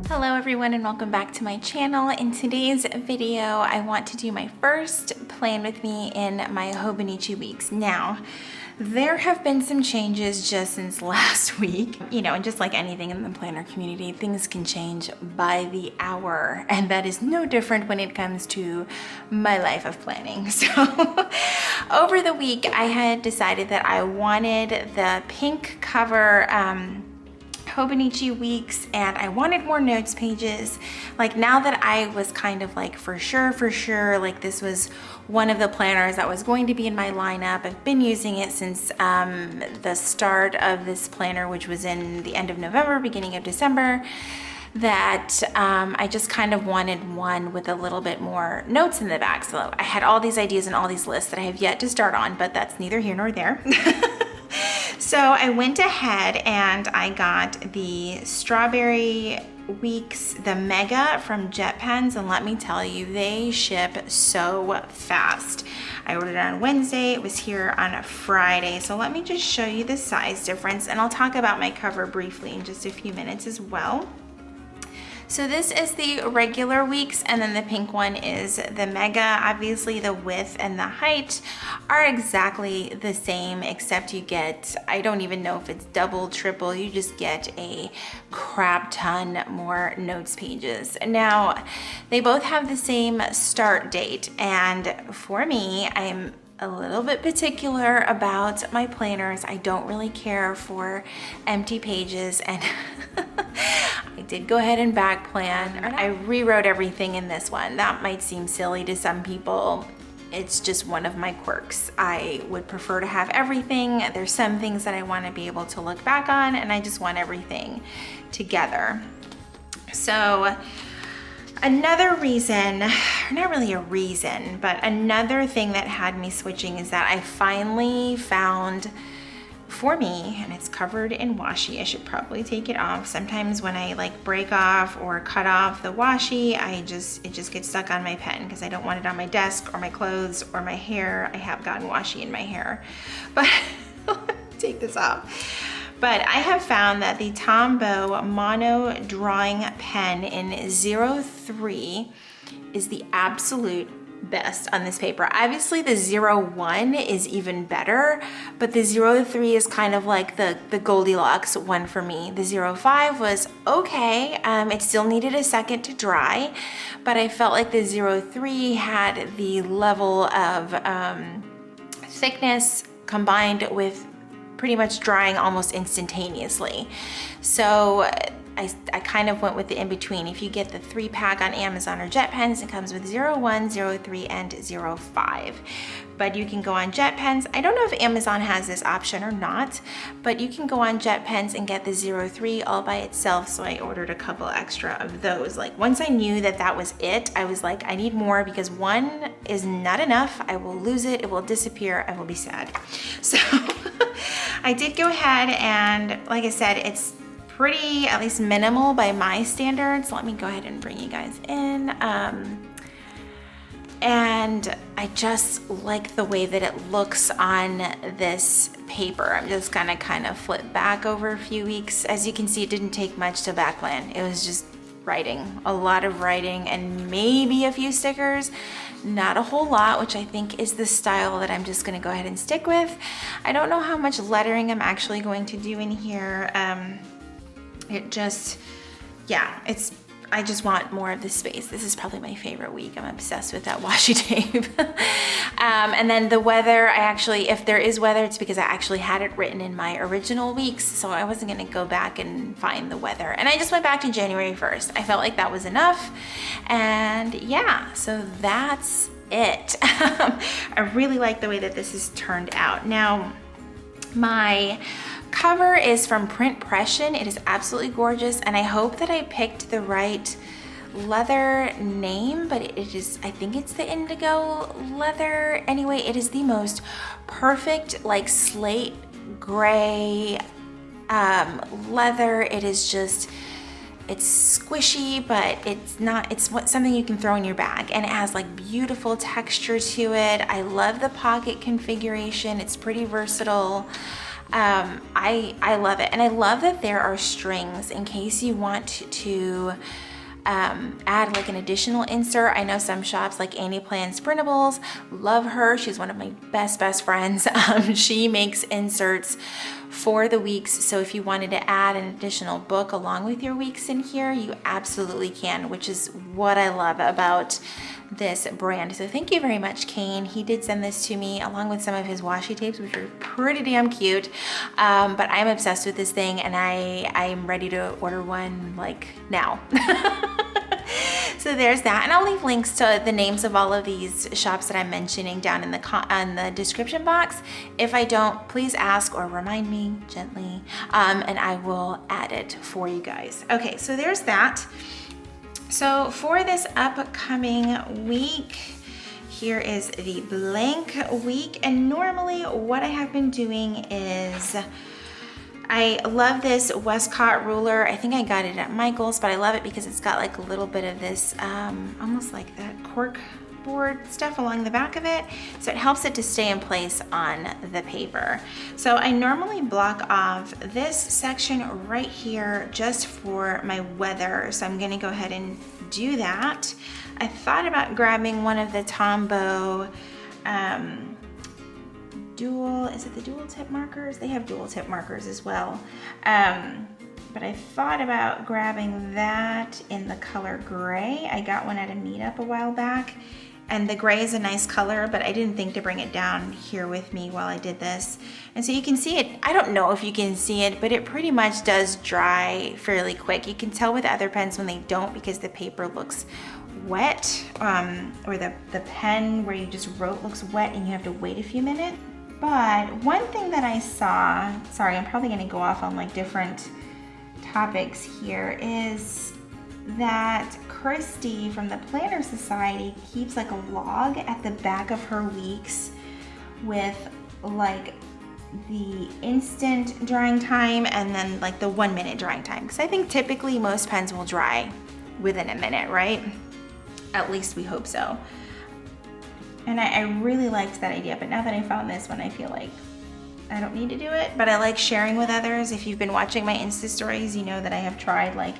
Hello everyone and welcome back to my channel. In today's video, I want to do my first plan with me in my Hobonichi weeks. Now, there have been some changes just since last week. You know, and just like anything in the planner community, things can change by the hour, and that is no different when it comes to my life of planning. So over the week, I had decided that I wanted the pink cover Hobonichi weeks, and I wanted more notes pages. Like, now that I was kind of like for sure, like this was one of the planners that was going to be in my lineup. I've been using it since the start of this planner, which was in the end of November, beginning of December, that I just kind of wanted one with a little bit more notes in the back. So I had all these ideas and all these lists that I have yet to start on, but that's neither here nor there. So I went ahead and I got the Strawberry Weeks, the Mega from Jet Pens, and let me tell you, they ship so fast. I ordered it on Wednesday, it was here on Friday. So let me just show you the size difference, and I'll talk about my cover briefly in just a few minutes as well. So this is the regular weeks, and then the pink one is the Mega. Obviously the width and the height are exactly the same, except you get, I don't even know if it's double, triple, you just get a crap ton more notes pages. Now, they both have the same start date, and for me, I'm a little bit particular about my planners. I don't really care for empty pages, and I did go ahead and back plan. I rewrote everything in this one. That might seem silly to some people. It's just one of my quirks. I would prefer to have everything. There's some things that I want to be able to look back on, and I just want everything together. So another reason, not really a reason, but another thing that had me switching is that I finally found, for me, and it's covered in washi, I should probably take it off. Sometimes when I like break off or cut off the washi, it just gets stuck on my pen because I don't want it on my desk or my clothes or my hair. I have gotten washi in my hair, but take this off. But I have found that the Tombow Mono Drawing Pen in 03 is the absolute best on this paper. Obviously the 01 is even better, but the 03 is kind of like the Goldilocks one for me. The 05 was okay. It still needed a second to dry, but I felt like the 03 had the level of thickness combined with pretty much drying almost instantaneously. So I kind of went with the in-between. If you get the 3-pack on Amazon or Jet Pens, it comes with 01, 03, and 05. But you can go on Jet Pens. I don't know if Amazon has this option or not, but you can go on Jet Pens and get the 03 all by itself. So I ordered a couple extra of those. Like, once I knew that that was it, I was like, I need more, because one is not enough. I will lose it, it will disappear, I will be sad. So I did go ahead and, like I said, it's pretty, at least minimal by my standards. Let me go ahead and bring you guys in. And I just like the way that it looks on this paper. I'm just gonna kind of flip back over a few weeks. As you can see, it didn't take much to backplan. It was just writing, a lot of writing, and maybe a few stickers. Not a whole lot, which I think is the style that I'm just gonna go ahead and stick with. I don't know how much lettering I'm actually going to do in here. It just, yeah, I just want more of the space. This is probably my favorite week. I'm obsessed with that washi tape. And then the weather, if there is weather, it's because I actually had it written in my original weeks, so I wasn't gonna go back and find the weather. And I just went back to January 1st. I felt like that was enough. And yeah, so that's it. I really like the way that this has turned out. Now, my cover is from Printpression. It is absolutely gorgeous, and I hope that I picked the right leather name, but it is, I think it's the indigo leather. Anyway, it is the most perfect, like, slate gray leather. It is just, it's squishy, but it's not, it's something you can throw in your bag, and it has like beautiful texture to it. I love the pocket configuration. It's pretty versatile. I love it. And I love that there are strings in case you want to add like an additional insert. I know some shops like Annie Plans Printables, love her. She's one of my best friends. She makes inserts for the weeks. So if you wanted to add an additional book along with your weeks in here, you absolutely can, which is what I love about this brand. So thank you very much, Kane. He did send this to me along with some of his washi tapes, which are pretty damn cute. But I'm obsessed with this thing, and I'm ready to order one like now. So there's that, and I'll leave links to the names of all of these shops that I'm mentioning down in the description box. If I don't, please ask or remind me gently, and I will add it for you guys. Okay, so there's that. So for this upcoming week, here is the blank week, and normally what I have been doing is I love this Westcott ruler. I think I got it at Michael's, but I love it because it's got like a little bit of this, almost like that cork board stuff along the back of it. So it helps it to stay in place on the paper. So I normally block off this section right here just for my weather. So I'm gonna go ahead and do that. I thought about grabbing one of the Tombow, is it the dual tip markers? They have dual tip markers as well. But I thought about grabbing that in the color gray. I got one at a meetup a while back, and the gray is a nice color, but I didn't think to bring it down here with me while I did this. And so you can see it, I don't know if you can see it, but it pretty much does dry fairly quick. You can tell with other pens when they don't because the paper looks wet, or the pen where you just wrote looks wet and you have to wait a few minutes. But one thing that I saw, sorry, I'm probably gonna go off on like different topics here, is that Christy from the Planner Society keeps like a log at the back of her weeks with like the instant drying time and then like the 1 minute drying time. Because I think typically most pens will dry within a minute, right? At least we hope so. And I really liked that idea, but now that I found this one, I feel like I don't need to do it, but I like sharing with others. If you've been watching my Insta stories, you know that I have tried like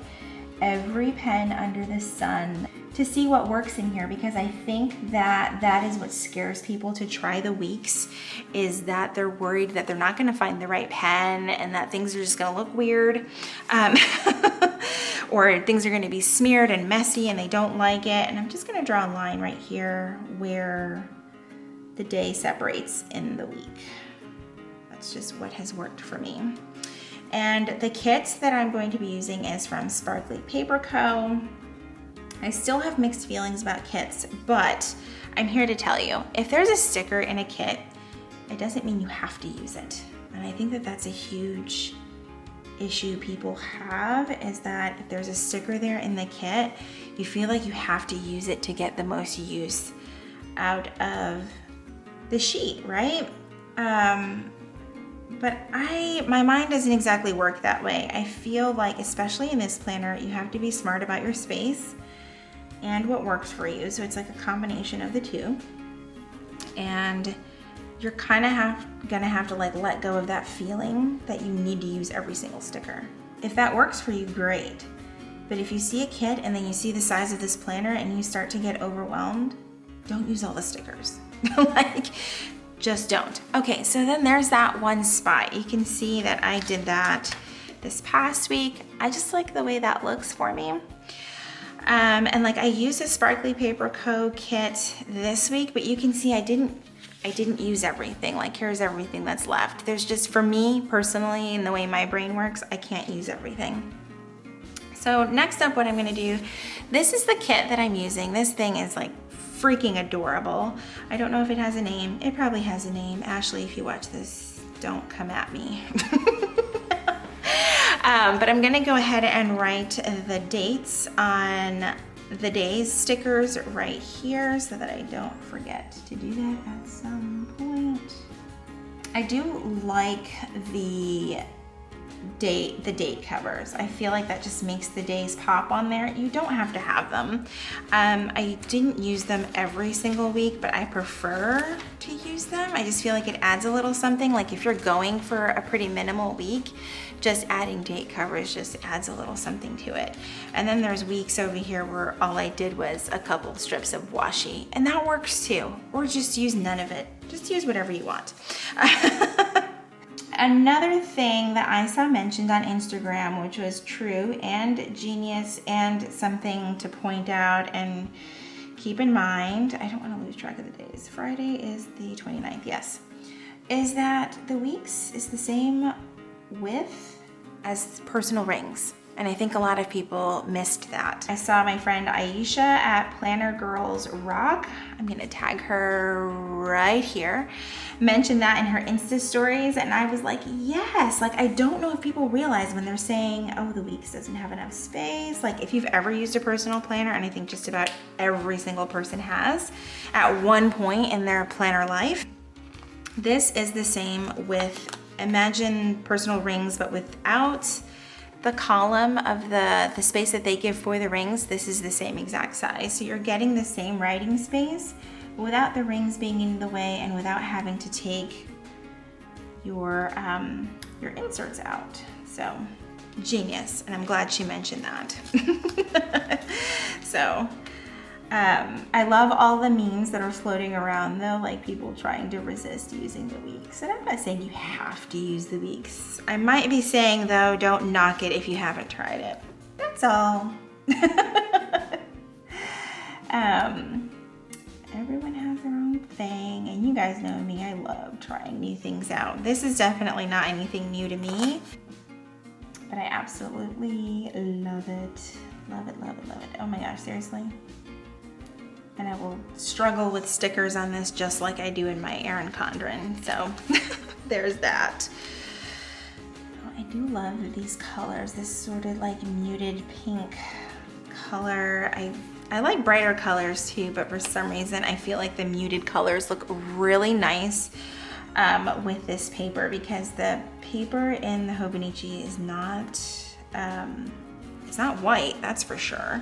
every pen under the sun to see what works in here, because I think that that is what scares people to try the weeks, is that they're worried that they're not gonna find the right pen and that things are just gonna look weird. Or things are gonna be smeared and messy and they don't like it. And I'm just gonna draw a line right here where the day separates in the week. That's just what has worked for me. And the kit that I'm going to be using is from Sparkly Paper Co. I still have mixed feelings about kits, but I'm here to tell you, if there's a sticker in a kit, it doesn't mean you have to use it. And I think that that's a huge issue people have, is that if there's a sticker there in the kit, you feel like you have to use it to get the most use out of the sheet, right? But my mind doesn't exactly work that way. I feel like, especially in this planner, you have to be smart about your space and what works for you. So it's like a combination of the two. And you're kind of gonna have to like let go of that feeling that you need to use every single sticker. If that works for you, great. But if you see a kit and then you see the size of this planner and you start to get overwhelmed, don't use all the stickers. Like, just don't. Okay, so then there's that one spot. You can see that I did that this past week. I just like the way that looks for me. And like I used a Sparkly Paper Co. kit this week, but you can see I didn't use everything. Like, here's everything that's left. There's just, for me personally, and the way my brain works, I can't use everything. So next up, what I'm gonna do, this is the kit that I'm using. This thing is like freaking adorable. I don't know if it has a name. It probably has a name. Ashley, if you watch this, don't come at me. But I'm gonna go ahead and write the dates on the days stickers right here so that I don't forget to do that at some point. I do like the the date covers. I feel like that just makes the days pop on there. You don't have to have them. I didn't use them every single week, but I prefer to use them. I just feel like it adds a little something. Like if you're going for a pretty minimal week, just adding date covers just adds a little something to it. And then there's weeks over here where all I did was a couple strips of washi, and that works too. Or just use none of it. Just use whatever you want. Another thing that I saw mentioned on Instagram, which was true and genius and something to point out and keep in mind, I don't want to lose track of the days. Friday is the 29th, yes. Is that the weeks is the same width as personal rings. And I think a lot of people missed that. I saw my friend Aisha at Planner Girls Rock, I'm gonna tag her right here, mention that in her Insta stories, and I was like, yes, like I don't know if people realize when they're saying, oh, the weeks doesn't have enough space. Like if you've ever used a personal planner, and I think just about every single person has at one point in their planner life, this is the same with, imagine personal rings, but without the column of the space that they give for the rings. This is the same exact size. So you're getting the same writing space without the rings being in the way and without having to take your inserts out. So genius, and I'm glad she mentioned that. So I love all the memes that are floating around though, like people trying to resist using the weeks. And I'm not saying you have to use the weeks. I might be saying though, don't knock it if you haven't tried it. That's all. Everyone has their own thing, and you guys know me, I love trying new things out. This is definitely not anything new to me, but I absolutely love it. Love it, love it, love it. Oh my gosh, seriously. And I will struggle with stickers on this just like I do in my Erin Condren. So there's that. Oh, I do love these colors. This sort of like muted pink color. I like brighter colors too, but for some reason I feel like the muted colors look really nice with this paper, because the paper in the Hobonichi is not, it's not white, that's for sure.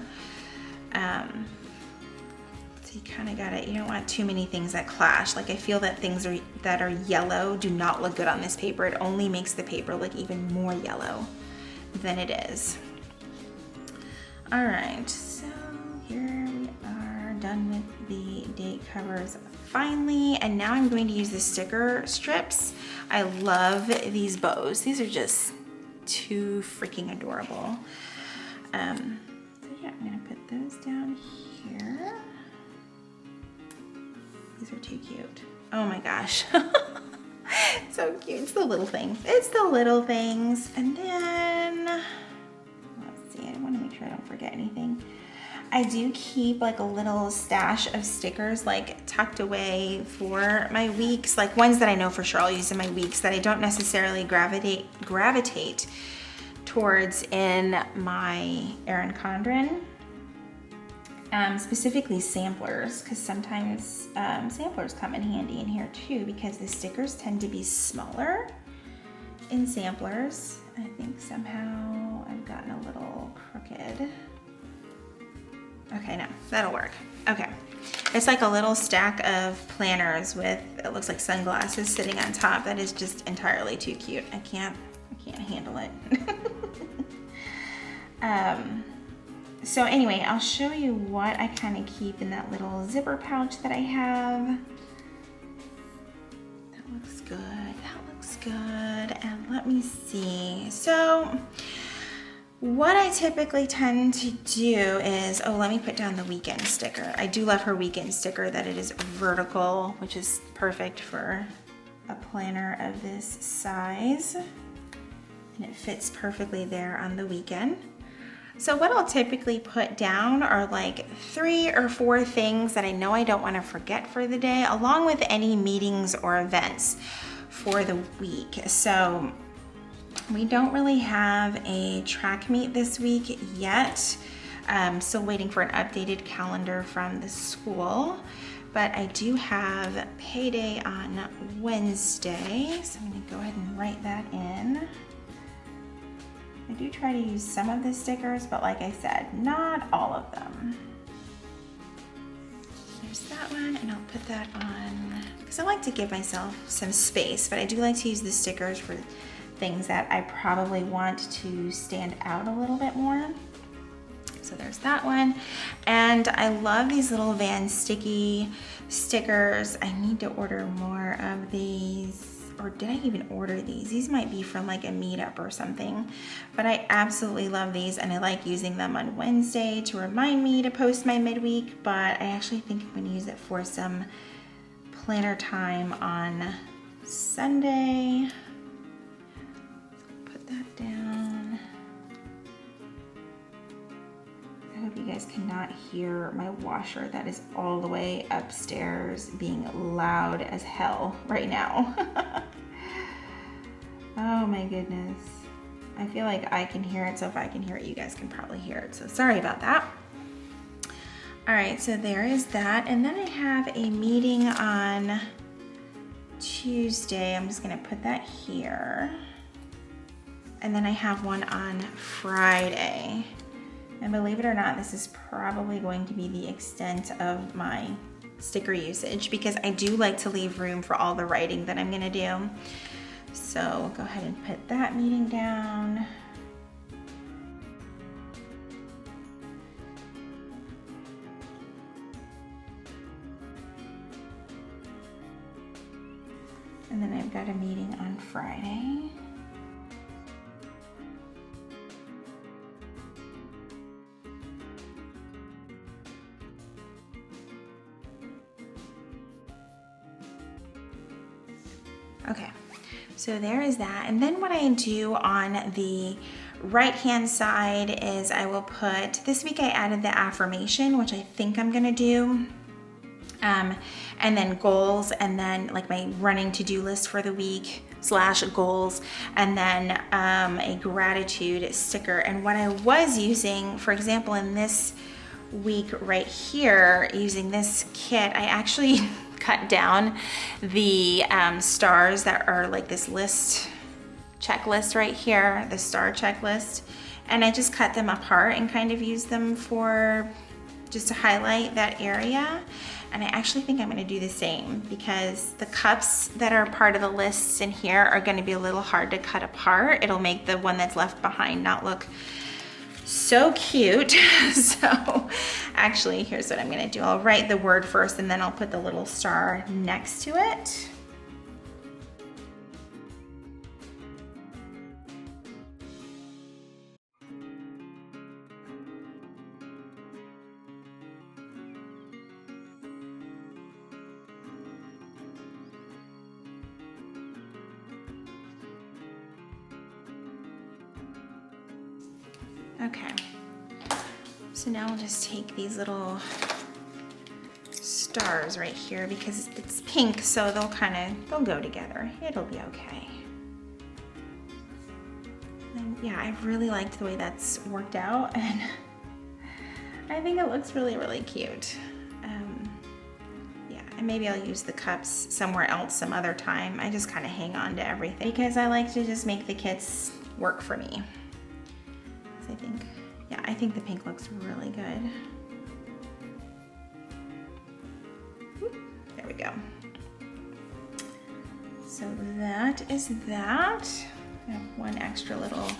So you kind of gotta, you don't want too many things that clash. Like I feel that things that are yellow do not look good on this paper. It only makes the paper look even more yellow than it is. All right, so here we are done with the date covers finally, and now I'm going to use the sticker strips. I love these bows. These are just too freaking adorable. So yeah, I'm gonna put those down here. These are too cute. Oh my gosh. So cute. It's the little things. It's the little things. And then, let's see, I want to make sure I don't forget anything. I do keep like a little stash of stickers like tucked away for my weeks, like ones that I know for sure I'll use in my weeks that I don't necessarily gravitate towards in my Erin Condren. Specifically samplers, because sometimes samplers come in handy in here too, because the stickers tend to be smaller in samplers. I think somehow I've gotten a little crooked. Okay, no, that'll work. Okay, it's like a little stack of planners with, it looks like sunglasses sitting on top. That is just entirely too cute. I can't handle it. So anyway, I'll show you what I kind of keep in that little zipper pouch that I have. That looks good, that looks good. And let me see. So what I typically tend to do is, oh, let me put down the weekend sticker. I do love her weekend sticker that it is vertical, which is perfect for a planner of this size. And it fits perfectly there on the weekend. So what I'll typically put down are like 3 or 4 things that I know I don't want to forget for the day, along with any meetings or events for the week. So we don't really have a track meet this week yet. Still waiting for an updated calendar from the school, but I do have payday on Wednesday. So I'm gonna go ahead and write that in. do try to use some of the stickers, but like I said, not all of them. There's that one, and I'll put that on because I like to give myself some space, but I do like to use the stickers for things that I probably want to stand out a little bit more. So there's that one. And I love these little Van sticky stickers. I need to order more of these. Or did I even order these? These might be from like a meetup or something, but I absolutely love these and I like using them on Wednesday to remind me to post my midweek, but I actually think I'm gonna use it for some planner time on Sunday. Put that down. I hope you guys cannot hear my washer that is all the way upstairs being loud as hell right now. Oh my goodness. I feel like I can hear it, so if I can hear it, you guys can probably hear it. So sorry about that. All right, so there is that. And then I have a meeting on Tuesday. I'm just gonna put that here. And then I have one on Friday. And believe it or not, this is probably going to be the extent of my sticker usage because I do like to leave room for all the writing that I'm gonna do. So we'll go ahead and put that meeting down. And then I've got a meeting on Friday. Okay, so there is that. And then what I do on the right-hand side is I will put, this week I added the affirmation, which I think I'm gonna do. And then goals, and then like my running to-do list for the week / goals, and then a gratitude sticker. And what I was using, for example, in this week right here, using this kit, I actually cut down the stars that are like this list checklist right here, the star checklist, and I just cut them apart and kind of use them for just to highlight that area. And I actually think I'm going to do the same because the cups that are part of the lists in here are going to be a little hard to cut apart. It'll make the one that's left behind not look so cute. So actually, here's what I'm gonna do. I'll write the word first and then I'll put the little star next to it. Okay, so now we'll just take these little stars right here because it's pink, so they'll go together. It'll be okay. And yeah, I really liked the way that's worked out, and I think it looks really, really cute. Yeah, and maybe I'll use the cups somewhere else some other time. I just kind of hang on to everything because I like to just make the kits work for me. I think the pink looks really good. There we go. So that is that. I have one extra little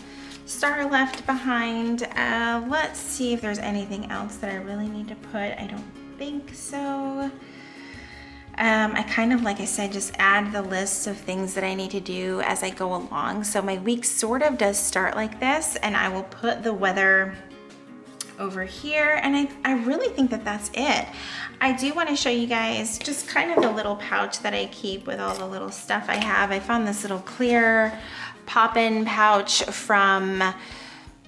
star left behind. Let's see if there's anything else that I really need to put. I don't think so. I kind of, like I said, just add the list of things that I need to do as I go along. So my week sort of does start like this, and I will put the weather over here, and I really think that that's it. I do want to show you guys just kind of the little pouch that I keep with all the little stuff I have. I found this little clear pop-in pouch from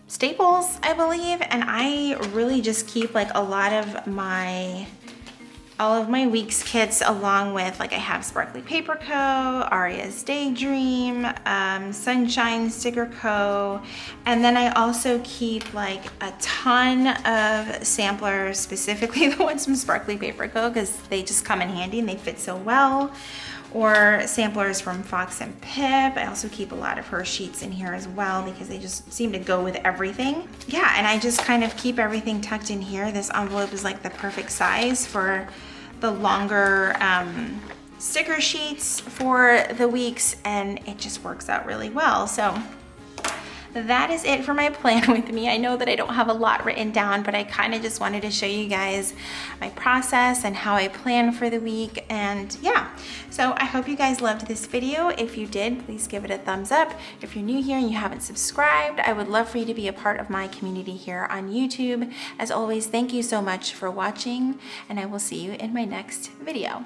Staples, I believe, and I really just keep like all of my week's kits, along with, like, I have Sparkly Paper Co., Aria's Daydream, Sunshine Sticker Co., and then I also keep like a ton of samplers, specifically the ones from Sparkly Paper Co., because they just come in handy and they fit so well. or samplers from Fox and Pip. I also keep a lot of her sheets in here as well because they just seem to go with everything. Yeah, and I just kind of keep everything tucked in here. This envelope is like the perfect size for the longer sticker sheets for the weeks, and it just works out really well. So that is it for my plan with me. I know that I don't have a lot written down, but I kind of just wanted to show you guys my process and how I plan for the week. And yeah, so I hope you guys loved this video. If you did, please give it a thumbs up. If you're new here and you haven't subscribed, I would love for you to be a part of my community here on YouTube. As always, thank you so much for watching, and I will see you in my next video.